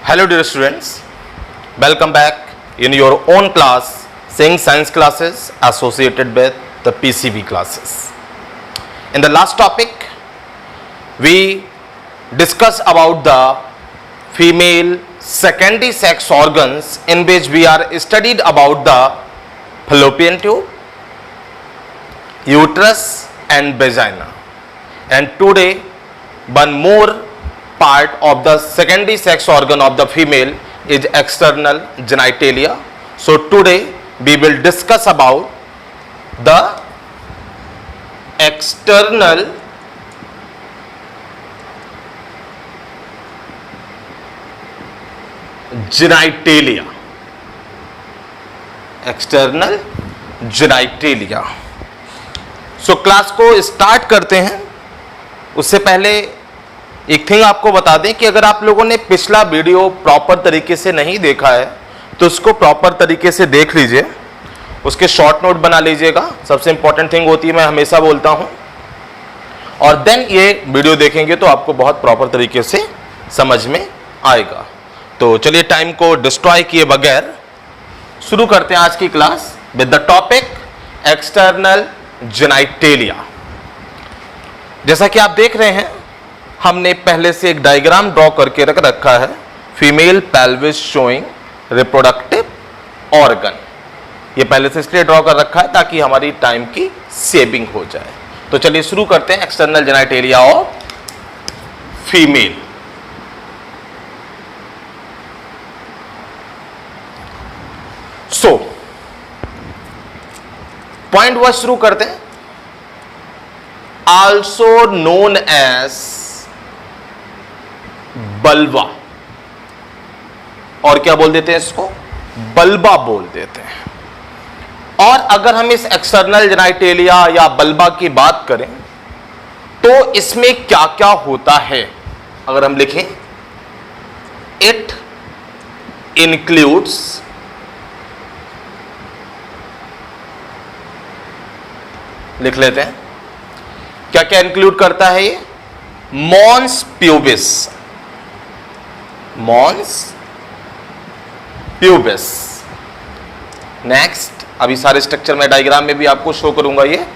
Hello dear students, welcome back in your own class saying science classes associated with the PCB classes. In the last topic we discussed about the female secondary sex organs, in which we are studied about the fallopian tube, uterus and vagina, and today one more part of the secondary sex organ of the female is external genitalia. So today we will discuss about the external genitalia. External genitalia. So class को start करते हैं. उससे पहले एक thing आपको बता दें कि अगर आप लोगों ने पिछला वीडियो प्रॉपर तरीके से नहीं देखा है तो उसको प्रॉपर तरीके से देख लीजिए, उसके शॉर्ट नोट बना लीजिएगा. सबसे इंपॉर्टेंट थिंग होती है, मैं हमेशा बोलता हूं, और देन ये वीडियो देखेंगे तो आपको बहुत प्रॉपर तरीके से समझ में आएगा. तो चलिए टाइम को डिस्ट्रॉय किए बगैर शुरू करते हैं आज की class with the topic external genitalia. जैसा कि आप देख रहे हैं, हमने पहले से एक डायग्राम ड्रॉ करके रख रखा है. Female pelvis showing reproductive organ. ये पहले से इसलिए ड्रॉ कर रखा है ताकि हमारी टाइम की सेविंग हो जाए. तो चलिए शुरू करते हैं external genitalia of female. So point one शुरू करते हैं. आल्सो नोन एज बल्बा, और क्या बोल देते हैं इसको? बल्बा बोल देते हैं. और अगर हम इस एक्सटर्नल जेनाइटेलिया या बल्बा की बात करें तो इसमें क्या क्या होता है अगर हम लिखें, इट इंक्लूड्स लिख लेते हैं क्या क्या इंक्लूड करता है ये. Mons pubis, mons pubis. Next, अभी सारे स्ट्रक्चर में डायग्राम में भी आपको शो करूंगा. ये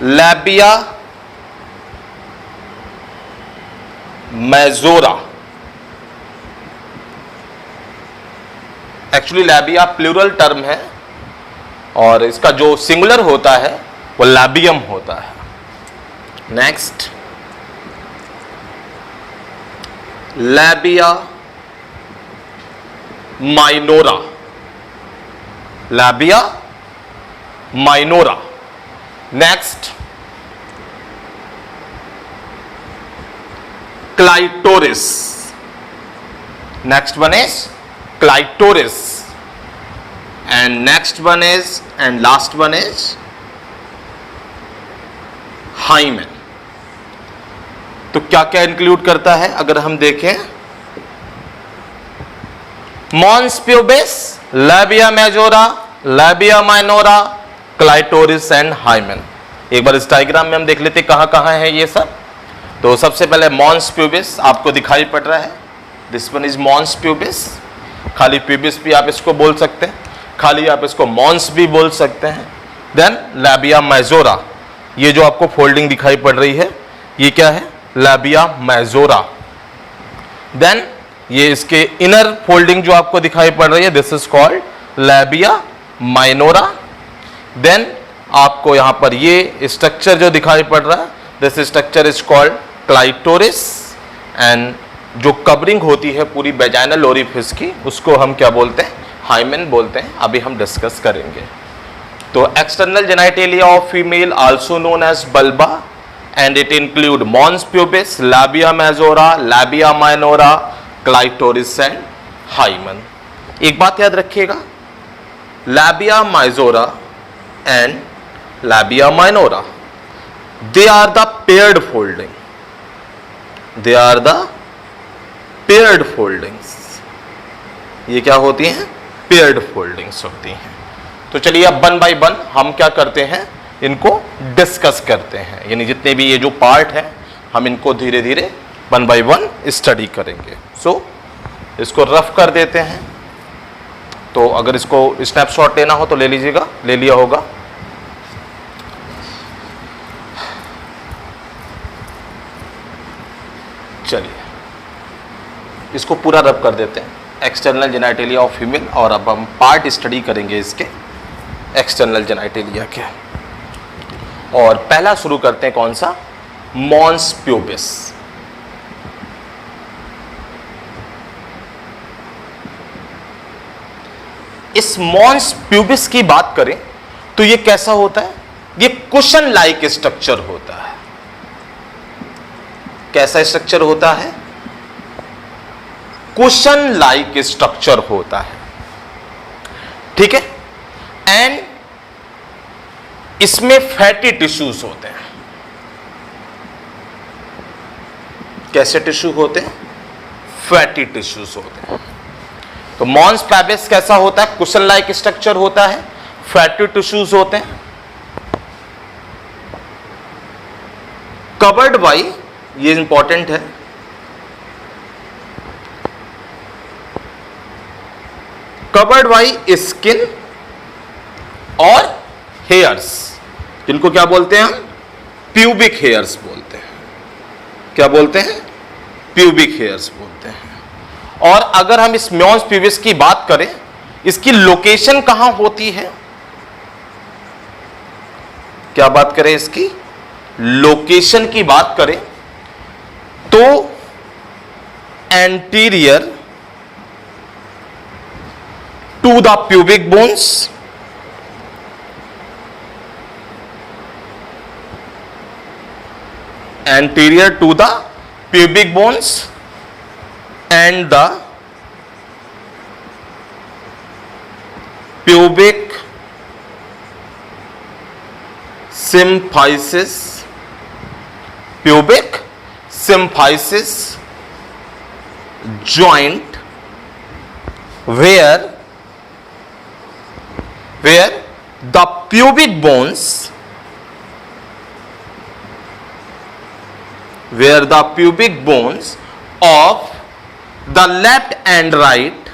labia majora. Actually labia plural term है और इसका जो सिंगुलर होता है वो लैबियम होता है. Next, labia minora, labia minora. Next, clitoris. Next one is clitoris, and next one is and last one is hymen. तो क्या क्या इंक्लूड करता है अगर हम देखें, mons pubis, labia majora, labia minora, clitoris and hymen. एक बार इस डायग्राम में हम देख लेते कहां कहां है ये सब. तो सबसे पहले मॉन्स प्यूबिस आपको दिखाई पड़ रहा है. This one is mons pubis. खाली प्यूबिस भी आप इसको बोल सकते हैं, खाली आप इसको मॉन्स भी बोल सकते हैं. देन लैबिया मेजोरा, ये जो आपको फोल्डिंग दिखाई पड़ रही है ये क्या है? Labia majora. देन ये इसके इनर फोल्डिंग जो आपको दिखाई पड़ रही है, this is called labia minora. Then आपको यहां पर ये स्ट्रक्चर जो दिखाई पड़ रहा है, this structure is called clitoris. And जो कवरिंग होती है पूरी वेजाइनल ओरिफिस की, उसको हम क्या बोलते हैं? हाइमेन बोलते हैं. अभी हम डिस्कस करेंगे. तो external genitalia of female also known as बल्बा, and it include mons pubis, labia majora, labia minora, clitoris and hymen. एक बात याद रखिएगा, labia majora and labia minora, they are the paired folding, they are the paired foldings. ये क्या होती हैं? Paired foldings होती हैं. तो चलिए अब वन बाय वन हम क्या करते हैं, इनको डिस्कस करते हैं. यानी जितने भी ये जो पार्ट है हम इनको धीरे धीरे वन बाय वन स्टडी करेंगे. सो इसको रफ कर देते हैं। तो अगर इसको स्नैपशॉट लेना हो तो ले लीजिएगा, ले लिया होगा। चलिए इसको पूरा रब कर देते हैं, एक्सटर्नल जेनिटलिया ऑफ फीमेल। और अब हम पार्ट स्टडी करेंगे इसके एक्सटर्नल जेनिटलिया के। और पहला शुरू करते हैं कौन सा, मॉन्स प्यूबिस। इस मॉन्स प्यूबिस की बात करें तो ये कैसा होता है, ये कुशन लाइक स्ट्रक्चर होता है। कैसा स्ट्रक्चर होता है, कुशन लाइक स्ट्रक्चर होता है, ठीक है। एंड इसमें फैटी टिश्यूज होते हैं। कैसे टिश्यू होते हैं, फैटी टिश्यूज होते हैं। तो मॉन्स प्यूबिस कैसा होता है, कुशन लाइक स्ट्रक्चर होता है, फैटी टिश्यूज होते हैं, कवर्ड बाई, ये इंपॉर्टेंट है, कवर्ड बाई स्किन और हेयर्स, जिनको क्या बोलते हैं हम, प्यूबिक हेयर्स बोलते हैं। क्या बोलते हैं, प्यूबिक हेयर्स बोलते हैं। और अगर हम इस मॉन्स प्यूबिस की बात करें, इसकी लोकेशन कहां होती है, क्या बात करें, इसकी लोकेशन की बात करें तो anterior to the pubic bones, anterior to the pubic bones and the pubic symphysis, pubic symphysis joint where the pubic bones, where the pubic bones of the left and right,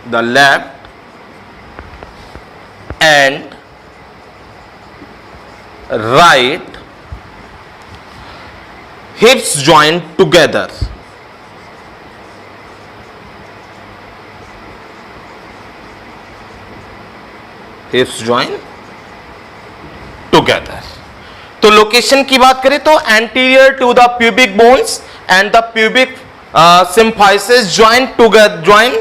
the left and right hips join together, hips join together। तो location की बात करें तो anterior to the pubic bones and the pubic symphysis join together, join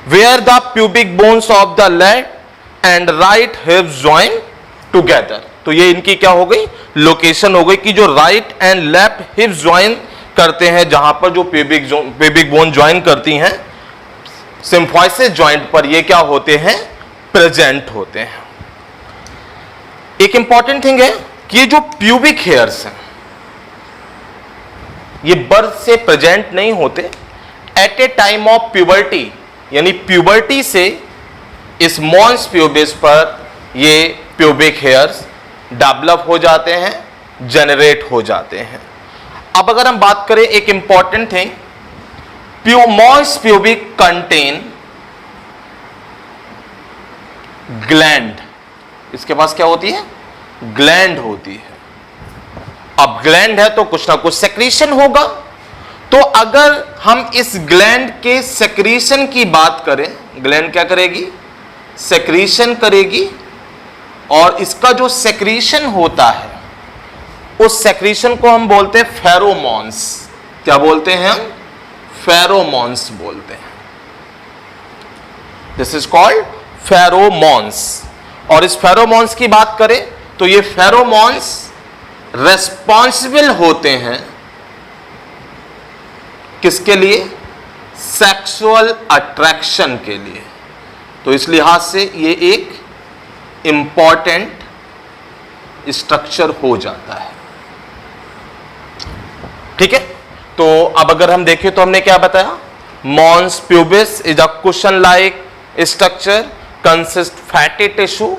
where the pubic bones of the left and right hips join together। तो ये इनकी क्या हो गई, लोकेशन हो गई कि जो राइट एंड लेफ्ट हिप्स ज्वाइन करते हैं, जहां पर जो प्यूबिक बोन ज्वाइन करती हैं सिम्फाइसिस जॉइंट पर, ये क्या होते हैं, प्रेजेंट होते हैं। एक इंपॉर्टेंट थिंग है कि ये जो प्यूबिक हेयर्स हैं ये बर्थ से प्रेजेंट नहीं होते, at a time of puberty, यानी प्यूबर्टी से इस मॉन्स प्यूबिस पर ये प्यूबिक हेयर्स डेवलप हो जाते हैं, जनरेट हो जाते हैं। अब अगर हम बात करें एक important thing, mons pubic contain gland, इसके पास क्या होती है, ग्लैंड होती है। अब ग्लैंड है तो कुछ ना कुछ सेक्रीशन होगा। तो अगर हम इस ग्लैंड के सेक्रीशन की बात करें, ग्लैंड क्या करेगी, सेक्रीशन करेगी। और इसका जो सेक्रीशन होता है उस सेक्रीशन को हम बोलते हैं फेरोमोन्स। क्या बोलते हैं हम, फेरोमोन्स बोलते हैं। This is called pheromones. और इस फेरोमोन्स की बात करें तो ये फेरोमोन्स रेस्पॉन्सिबल होते हैं किसके लिए, सेक्सुअल अट्रैक्शन के लिए। तो इस लिहाज से ये एक इंपॉर्टेंट स्ट्रक्चर हो जाता है, ठीक है। तो अब अगर हम देखें तो हमने क्या बताया, mons pubis is a cushion like structure consist fatty tissue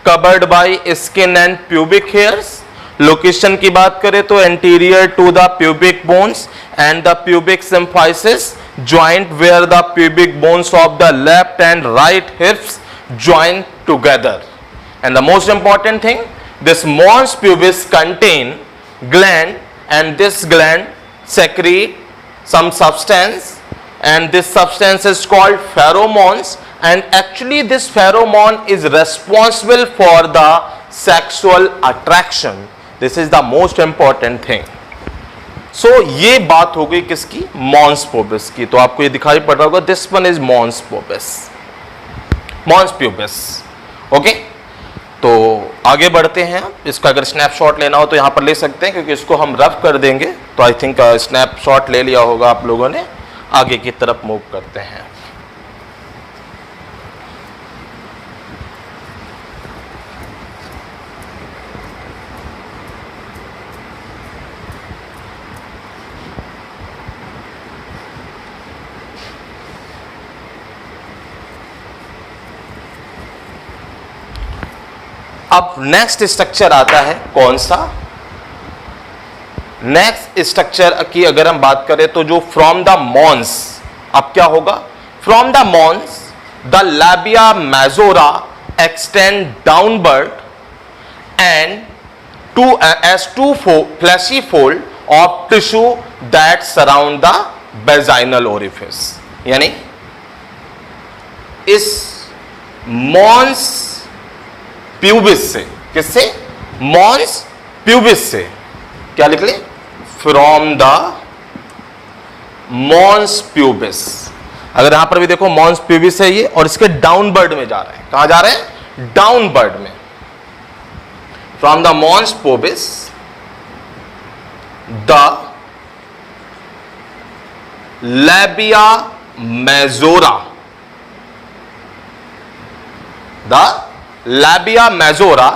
covered by skin and pubic hairs. Location की बात करें तो anterior to the pubic bones and the pubic symphysis joint where the pubic bones of the left and right hips join together. And the most important thing, this mons pubis contain gland, and this gland secrete some substance, and this substance is called pheromones, and actually this pheromone is responsible for the sexual attraction. This is the most important thing. सो ये बात हो गई किसकी? Mons pubis की। तो आपको ये दिखाई पड़ रहा होगा, this one is mons pubis, mons pubis. Okay, तो आगे बढ़ते हैं। इसका अगर स्नैपशॉट लेना हो तो यहां पर ले सकते हैं, क्योंकि इसको हम रफ कर देंगे। तो आई थिंक स्नैपशॉट ले लिया होगा आप लोगों ने। आगे की तरफ मूव करते हैं। अब नेक्स्ट स्ट्रक्चर आता है कौन सा? नेक्स्ट स्ट्रक्चर की अगर हम बात करें तो जो फ्रॉम द मॉन्स, अब क्या होगा? From the mons the labia majora extend downward and two fleshy fold of tissue that surround the vaginal orifice. यानी इस मॉन्स प्यूबिस से, किससे? मॉन्स प्यूबिस से। क्या लिख ले? From the mons pubis. अगर यहां पर भी देखो मॉन्स प्यूबिस है ये, और इसके डाउनवर्ड में जा रहे हैं। कहां जा रहे हैं? डाउनवर्ड में। From the mons pubis the labia majora, the labia majora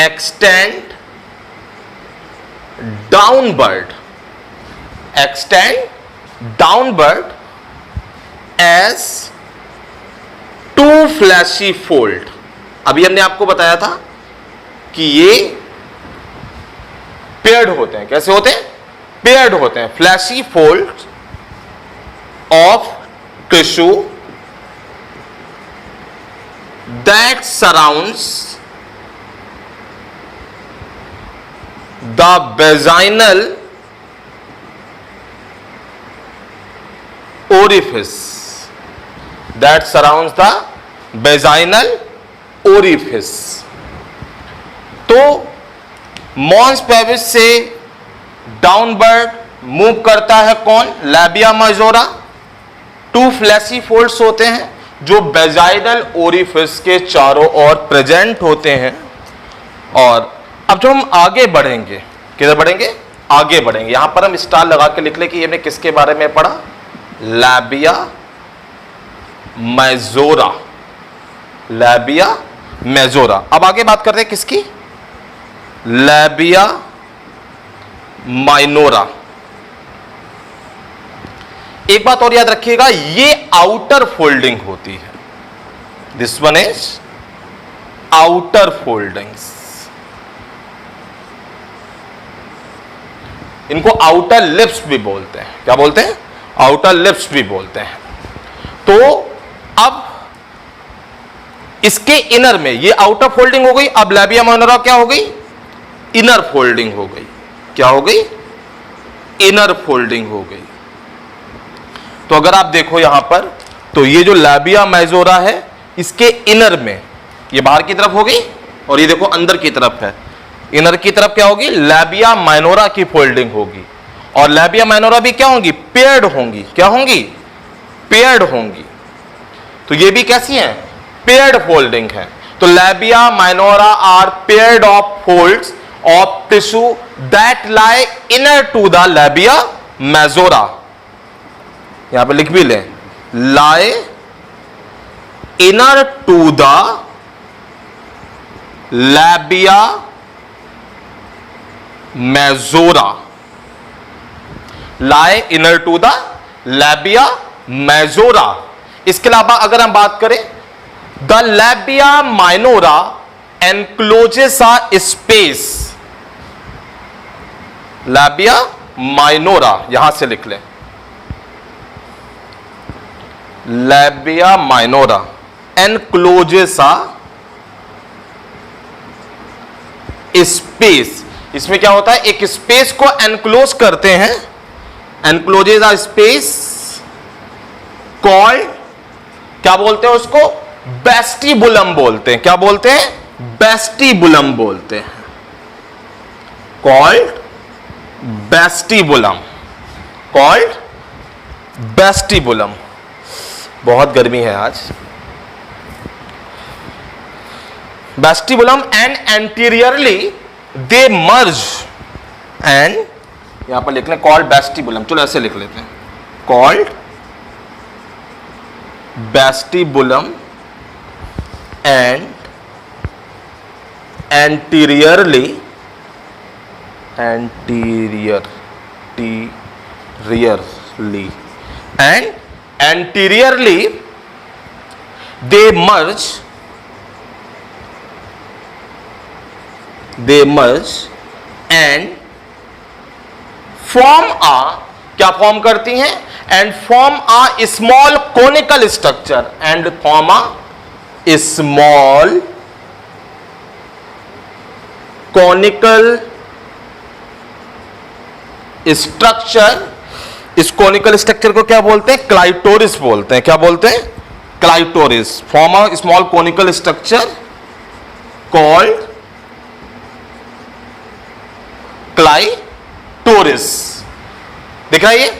extend downward as two fleshy fold। अभी हमने आपको बताया था कि ये पेयर्ड होते हैं। कैसे होते हैं? पेयर्ड होते हैं। Fleshy fold of tissue that surrounds the vaginal orifice, that surrounds the vaginal orifice। तो मॉन्स पेविस से डाउनवर्ड मूव करता है कौन? Labia majora. Two fleshy folds होते हैं जो वेजाइनल ओरिफिस के चारों ओर प्रेजेंट होते हैं। और अब जब हम आगे बढ़ेंगे, किधर बढ़ेंगे? आगे बढ़ेंगे। यहां पर हम स्टार लगा के लिख ले कि हमने किसके बारे में पढ़ा? Labia majora, labia majora. अब आगे बात करते हैं किसकी? Labia minora. एक बात और याद रखिएगा, ये आउटर फोल्डिंग होती है। This one is outer foldings. इनको आउटर लिप्स भी बोलते हैं। क्या बोलते हैं? आउटर लिप्स भी बोलते हैं। तो अब इसके इनर में ये आउटर फोल्डिंग हो गई। अब लैबिया माइनोरा क्या हो गई? इनर फोल्डिंग हो गई। क्या हो गई? इनर फोल्डिंग हो गई। तो अगर आप देखो यहां पर, तो ये जो लैबिया मेजोरा है, इसके इनर में ये बाहर की तरफ होगी, और ये देखो अंदर की तरफ है। इनर की तरफ क्या होगी? लैबिया माइनोरा की फोल्डिंग होगी। और लैबिया माइनोरा भी क्या होंगी? पेयर्ड होंगी। क्या होंगी? पेयर्ड होंगी। तो ये भी कैसी है? पेयर्ड फोल्डिंग है। तो labia minora are paired of folds of tissue that lie inner to the labia majora. यहां पे लिख भी लें, lie inner to the labia majora, lie inner to the labia majora. इसके अलावा अगर हम बात करें, the labia minora encloses a space, labia minora, यहां से लिख लें, लैबिया माइनोरा एनक्लोजेस स्पेस। इसमें क्या होता है, एक स्पेस को एनक्लोज करते हैं, एनक्लोजेस अ स्पेस कॉल्ड, क्या बोलते हैं उसको, वेस्टिबुलम बोलते हैं। क्या बोलते हैं, वेस्टिबुलम बोलते हैं, कॉल्ड वेस्टिबुलम, कॉल्ड वेस्टिबुलम। बहुत गर्मी है आज। Vestibulum and anteriorly they merge, and यहां पर लिख लें कॉल्ड वेस्टिबुलम, चलो ऐसे लिख लेते हैं, called vestibulum and anteriorly and anteriorly they merge and form a, क्या फॉर्म करती हैं, and form a small conical structure, and form a small conical structure. इस कॉनिकल स्ट्रक्चर को क्या बोलते हैं, क्लाइटोरिस बोलते हैं। क्या बोलते हैं, clitoris. Form a small conical structure called clitoris. दिख रहा है ये?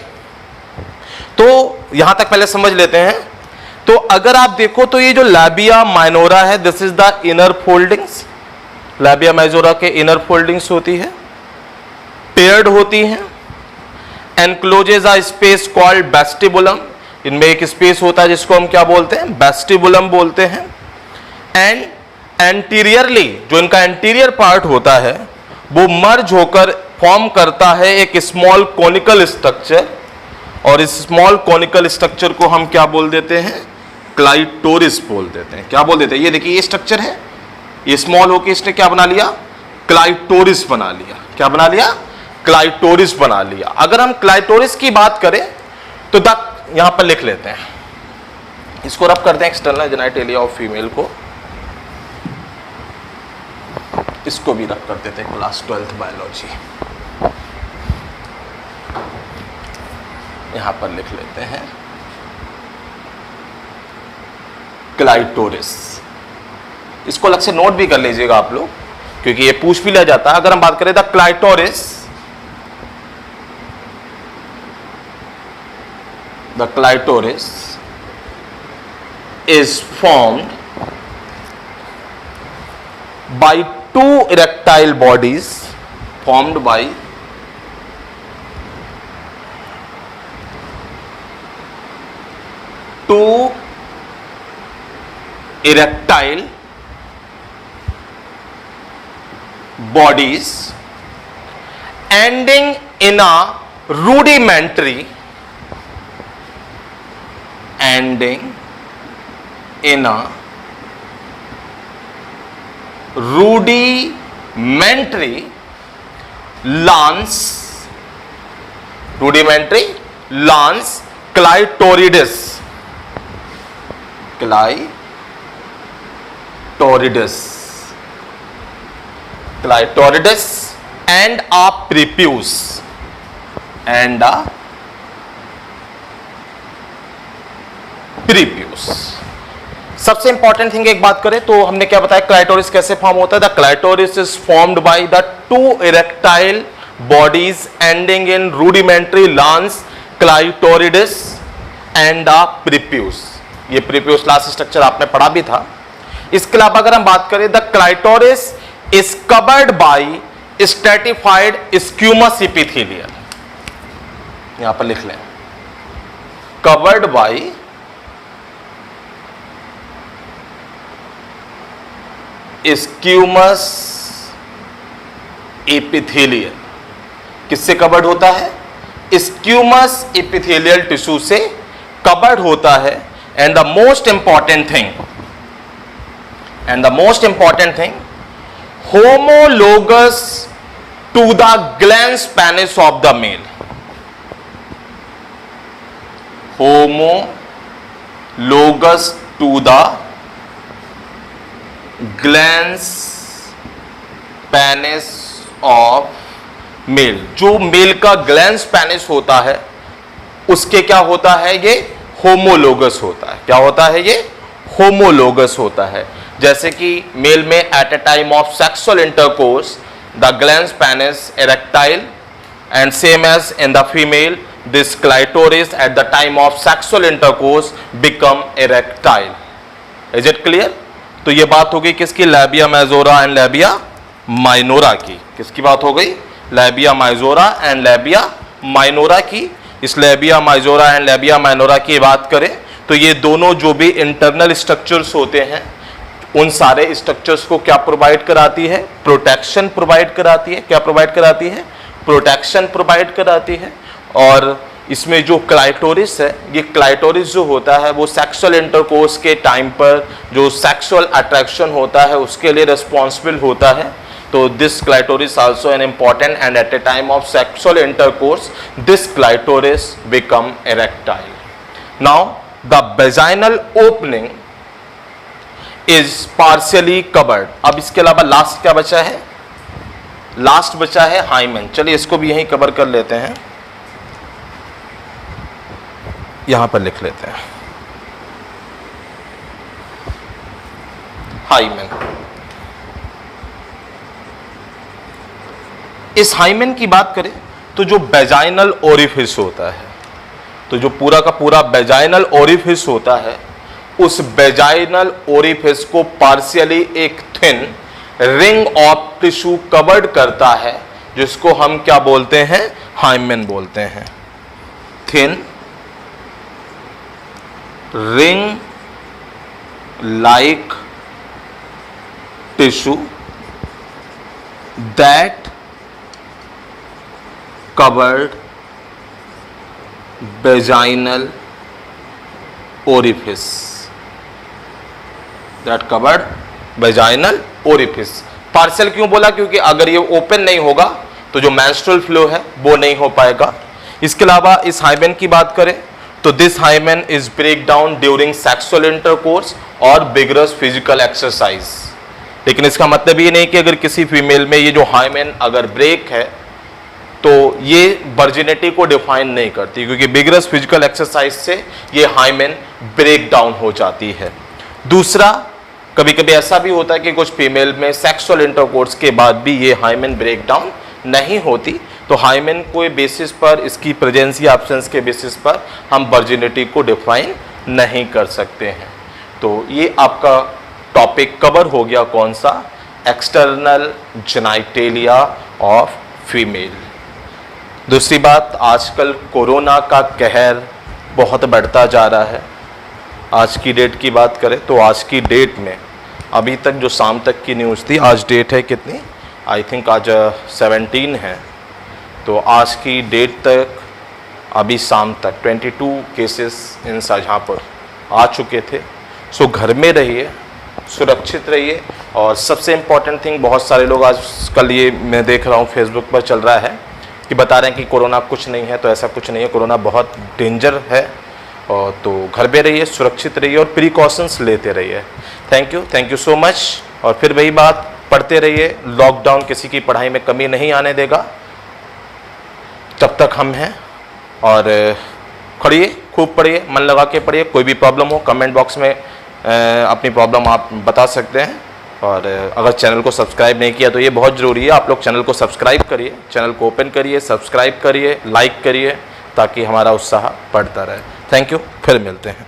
तो यहां तक पहले समझ लेते हैं। तो अगर आप देखो तो ये जो लैबिया माइनोरा है, this is the inner foldings. Labia minora के इनर फोल्डिंग्स होती है, पेयर्ड होती हैं, एनक्लोजेस अ स्पेस कॉल्ड वेस्टिबुलम। इनमें एक स्पेस होता है जिसको हम क्या बोलते हैं, वेस्टिबुलम बोलते हैं। एंड एंटीरियरली, जो इनका एंटीरियर पार्ट होता है वो मर्ज होकर फॉर्म करता है एक स्मॉल कॉनिकल स्ट्रक्चर, और इस स्मॉल कॉनिकल स्ट्रक्चर को हम क्या बोल देते हैं, क्लाइटोरिस बोल देते हैं। क्या बोल देते हैं, ये देखिए ये स्ट्रक्चर है, ये स्मॉल होकर इसने क्या बना लिया, क्लाइटोरिस बना लिया। क्या बना लिया, क्लाइटोरिस बना लिया। अगर हम क्लाइटोरिस की बात करें तो यहां पर लिख लेते हैं, इसको रब करते हैं एक्सटर्नल जेनिटलिया ऑफ फीमेल को, इसको भी रब कर देते हैं क्लास 12th बायोलॉजी। यहां पर लिख लेते हैं क्लाइटोरिस। इसको अलग से नोट भी कर लीजिएगा आप लोग, क्योंकि ये पूछ भी लिया जाता है। अगर हम बात करें the clitoris, the clitoris is formed by two erectile bodies, formed by two erectile bodies ending in a rudimentary, ending in a rudimentary lance, rudimentary lance clitoridis, clitoridis and a prepuce, and a prepuce. सबसे important thing एक बात करें तो हमने क्या बताया, clitoris कैसे form होता है। The clitoris is formed by the two erectile bodies ending in rudimentary glans clitoridis and the prepuce. ये प्रीप्यूस लास्ट स्ट्रक्चर आपने पढ़ा भी था। इसके अलावा अगर हम बात करें, the clitoris is covered by stratified squamous epithelial, यहां पर लिख लें, कवर्ड बाय स्क्यूमस एपिथेलियल। किससे कवर्ड होता है, स्क्यूमस एपिथेलियल टिश्यू से कवर्ड होता है। And the most important thing, homologous to the glans penis of the male, homologous to the glans penis of male. जो मेल का ग्लैंस पेनिस होता है उसके क्या होता है, ये होमोलोगस होता है। क्या होता है, ये होमोलोगस होता है। जैसे कि मेल में at a time of sexual intercourse the glans penis erectile and same as in the female this clitoris at the time of sexual intercourse become erectile. Is it clear? तो ये बात हो गई किसकी, labia majora and labia minora की। किसकी बात हो गई, labia majora and labia minora की। इस labia majora and labia minora की बात करें तो ये दोनों जो भी इंटरनल स्ट्रक्चर्स होते हैं उन सारे स्ट्रक्चर्स को क्या प्रोवाइड कराती है, प्रोटेक्शन प्रोवाइड कराती है। क्या प्रोवाइड कराती है, प्रोटेक्शन प्रोवाइड कराती है। और इसमें जो क्लाइटोरिस है, ये क्लाइटोरिस जो होता है वो सेक्सुअल इंटरकोर्स के टाइम पर जो सेक्सुअल अट्रैक्शन होता है उसके लिए रिस्पॉन्सिबल होता है। तो this clitoris also an important, and at a time of sexual intercourse this clitoris become erectile. Now the vaginal opening is partially covered. अब इसके अलावा लास्ट क्या बचा है, लास्ट बचा है हाइमेन। चलिए इसको भी यहीं कवर कर लेते हैं, यहां पर लिख लेते हैं हाइमेन। इस हाइमेन की बात करें तो जो वेजाइनल ओरिफिस होता है, तो जो पूरा का पूरा वेजाइनल ओरिफिस होता है उस वेजाइनल ओरिफिस को पार्शियली एक thin ring of tissue covered करता है, जिसको हम क्या बोलते हैं, हाइमेन बोलते हैं। Thin ring like tissue that covered vaginal orifice, that covered vaginal orifice। Partial क्यों बोला, क्योंकि अगर ये ओपन नहीं होगा तो जो menstrual फ्लो है वो नहीं हो पाएगा। इसके अलावा इस हाइमेन की बात करें तो this hymen is break down during sexual intercourse और बिगरस फिजिकल एक्सरसाइज। लेकिन इसका मतलब ये नहीं कि अगर किसी फीमेल में ये जो हाइमेन अगर ब्रेक है तो ये वर्जिनिटी को डिफाइन नहीं करती, क्योंकि बिगरस फिजिकल एक्सरसाइज से ये हाइमेन ब्रेक डाउन हो जाती है। दूसरा, कभी कभी ऐसा भी होता है कि कुछ फीमेल में सेक्सुअल इंटरकोर्स के बाद भी ये हाइमेन ब्रेक डाउन नहीं होती, तो हाइमेन को बेसिस पर, इसकी प्रेजेंस या एब्सेंस के बेसिस पर हम वर्जिनिटी को डिफाइन नहीं कर सकते हैं। तो ये आपका टॉपिक कवर हो गया, कौन सा, एक्सटर्नल जेनिटेलिया ऑफ फीमेल। दूसरी बात, आजकल कोरोना का कहर बहुत बढ़ता जा रहा है। आज की डेट की बात करें तो आज की डेट में अभी तक जो शाम तक की न्यूज़ थी, आज डेट है कितनी, आई थिंक आज 17 है, तो आज की डेट तक अभी शाम तक 22 केसेस इन शाहजहाँपुर आ चुके थे। सो घर में रहिए, सुरक्षित रहिए। और सबसे इम्पॉर्टेंट थिंग, बहुत सारे लोग आजकल ये मैं देख रहा हूँ फेसबुक पर चल रहा है कि बता रहे हैं कि कोरोना कुछ नहीं है, तो ऐसा कुछ नहीं है, कोरोना बहुत डेंजर है। और तो घर पे रहिए, सुरक्षित रहिए और प्रिकॉशंस लेते रहिए। Thank you so much. और फिर वही बात, पढ़ते रहिए, लॉकडाउन किसी की पढ़ाई में कमी नहीं आने देगा, तब तक हम हैं। और पढ़िए, खूब पढ़िए, मन लगा के पढ़िए। कोई भी प्रॉब्लम हो कमेंट बॉक्स में अपनी प्रॉब्लम आप बता सकते हैं। और अगर चैनल को सब्सक्राइब नहीं किया तो ये बहुत ज़रूरी है, आप लोग चैनल को सब्सक्राइब करिए, चैनल को ओपन करिए, सब्सक्राइब करिए, लाइक करिए, ताकि हमारा उत्साह बढ़ता रहे। थैंक यू, फिर मिलते हैं।